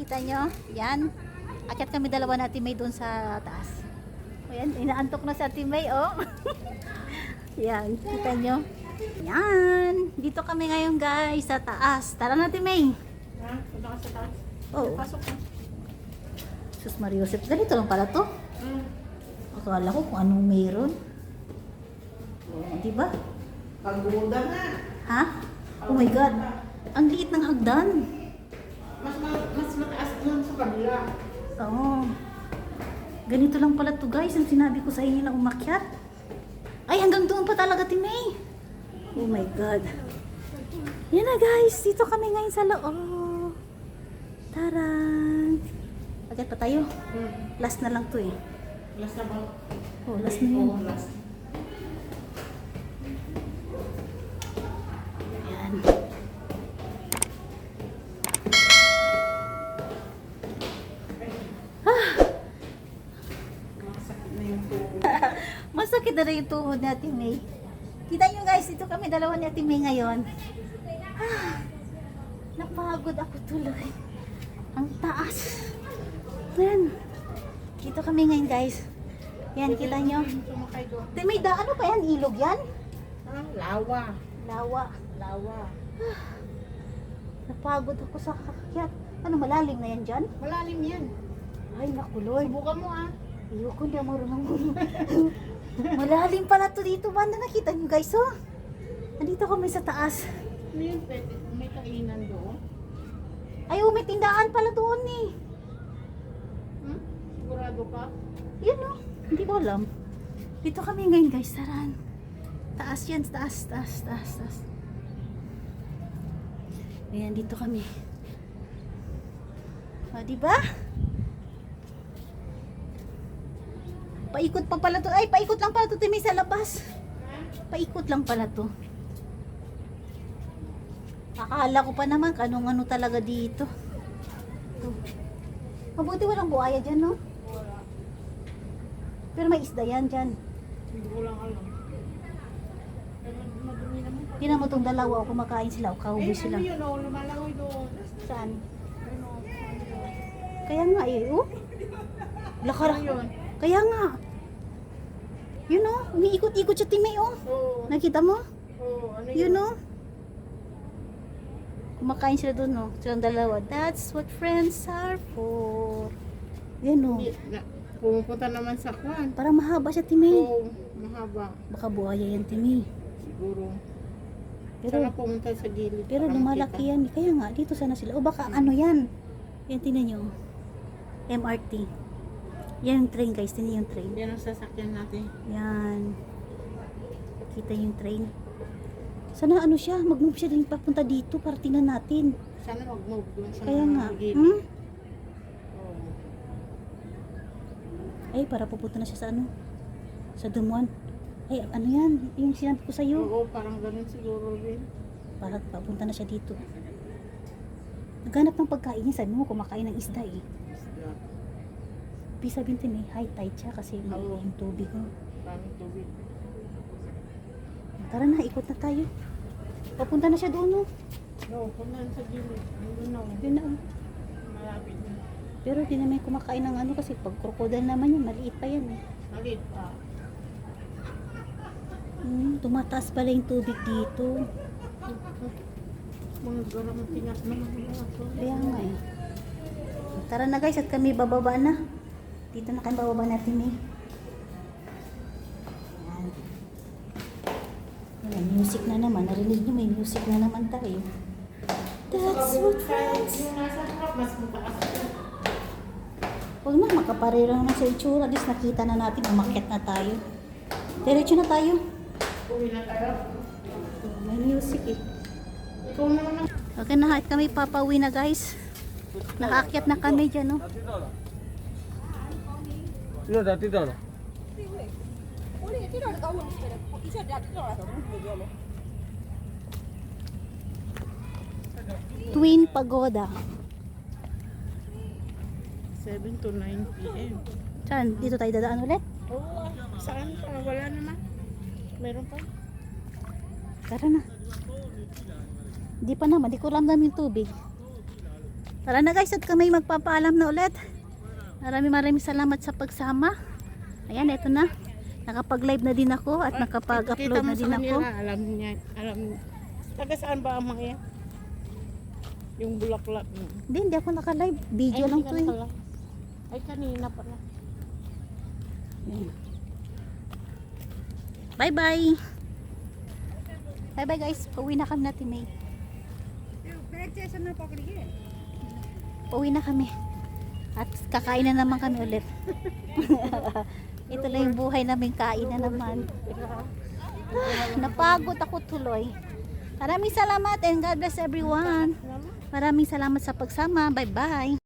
kita nyo. Yan. Akyat kami dalawa na Ate May doon sa taas. O yan, inaantok na si Ate May, oh. Yan, kita nyo. Yan. Dito kami ngayon guys, sa taas. Tara na Ate May. Ha? Punta ka sa taas? Oo. Pasok ka. Sus Maria Joseph, ganito lang pala to. Hmm. Akala ko kung anong meron. Oh, di ba? Pagbuda na. Ha? Oh my God. Ang liit ng hagdan. Mas mataas doon sa kabila. Oo. Ganito lang pala to guys. Ang sinabi ko sa inyo na umakyat. Ay, hanggang doon pa talaga, Timay. Oh my God. Yan na guys. Dito kami ngayon sa loob. Taran. Agad pa tayo. Last na lang to eh. Last na ba? Oh, last na yun. Oo, last. Yan. Masakit na yung tubo. Masakit na rin yung tuhod ni Ate May. Kita nyo guys, dito kami dalawa ni Ate May ngayon. Napagod ako tuloy. Ang taas. Yan. Dito kami ngayon guys. Yan, kita nyo. Sumakay doon. Ate May, ano pa yan? Ilog yan? Ah, lawa. Lawa. Lawa. Napagod ako sa kakyat. Ano, malalim na yan dyan? Malalim yan. Ay, naku Lord. Subukan mo ah. Ayoko, hindi ako marunong malalim pala to dito. Banda nakita nyo guys, oh. Nandito kami sa taas. Ano yun? May kainan doon. Ay, may tindahan pala doon eh. Hmm? Sigurado ka? Yun oh. Hindi ko alam. Dito kami ngayon guys, taran. Taas yan, taas. Ayan, dito kami. O, diba? Paikot pa pala to. Ay, paikot lang pala to, Timmy, sa labas. Paikot lang pala to. Akala ko pa naman, anong-ano talaga dito. Ito. Mabuti walang buhaya dyan, no? Pero may isda yan dyan. Hindi ko lang alam. Pero madumi naman. Tinan mo tong dalawa, o kumakain sila, o kauwi sila. Ano yun oh? Lumalagoy doon. Saan? Ano? Kaya nga eh, oh. Lakara. Ano yun? Kaya nga. Yun oh, umiikot-ikot siya Timay oh. Oo. Nakita mo? Oo. Ano Yun oh. Kumakain sila doon oh. Silang dalawa. That's what friends are for. Yan oh. Pumupunta naman sa kwan. Parang mahaba siya Timay. Oo. Mahaba. Baka buhaya yan Timay. Siguro. Pero, Sana pumunta sa gilid. pero para lumalaki makita. yan. Kaya nga, dito sana sila. O baka ano yan. Yan, tinan nyo. MRT. Yan yung train guys. Tinan yung train. Yan ang sasakyan natin. Yan. Kita yung train. Sana ano siya, mag-move siya din papunta dito para tingnan natin. Sana mag-move doon sa Kaya nga. gilid. Hmm? Oo. Ay, para pupunta na siya sa ano? Sa Dumuan. Ay, ano yan? Yung sinabi ko sa'yo. Oo, parang ganun siguro rin. Para papunta na siya dito. Naghanap ng pagkain niya. Sabi mo, kumakain ng isda eh. Ibig sabihin din eh, high tide siya kasi may Oo. yung tubig. Oh. Maraming tubig. Tara na, ikot na tayo. Papunta na siya doon oh. No, punta sa gilid. Ayun na. Yun na oh. Malapit na. Pero di naman kumakain ng ano kasi pag crocodile naman yan, maliit pa yan eh. Malit pa. Tumataas pala yung tubig dito. Mga garantinas naman mga aso. Kaya nga eh. Tara na guys at kami bababa na. Dito na kami bababa natin eh. Yan. May music na naman. Narinig nyo may music na naman tayo. That's what friends. Yung nasa harap, mas mataas. Huwag na, makaparera naman sa itsura. At least nakita na natin, umakyat na tayo. Diretso na tayo. Uwi na tayo. May music eh. Ikaw naman ang... Okay na, at kami papauwi na guys. Nakaakyat na kami dyan, no? Tidak, tidak. Twin Pagoda. 7 to 9 p.m. Saan? Dito tayo dadaan ulit? Oo, saan pa? Wala naman. Meron pa. Tara na. Di pa naman, di ko alam namin yung tubig. Tara na guys, at kami magpapaalam na ulit. Maraming salamat sa pagsama. Ayan, eto na. Nakapag-live na din ako at nakapag-upload na din ako. Alam niya, alam. Taga saan ba ang mga yan? Yung bulaklak. Hindi ako naka-live. Video lang to eh. Ay, kanina pala. Bye-bye. Bye-bye guys. Pauwi na kami natin, May. Pauwi na kami. At kakain na naman kami ulit. Ito lang yung buhay namin, kain na naman. Napagod ako tuloy. Maraming salamat and God bless everyone. Maraming salamat sa pagsama. Bye-bye.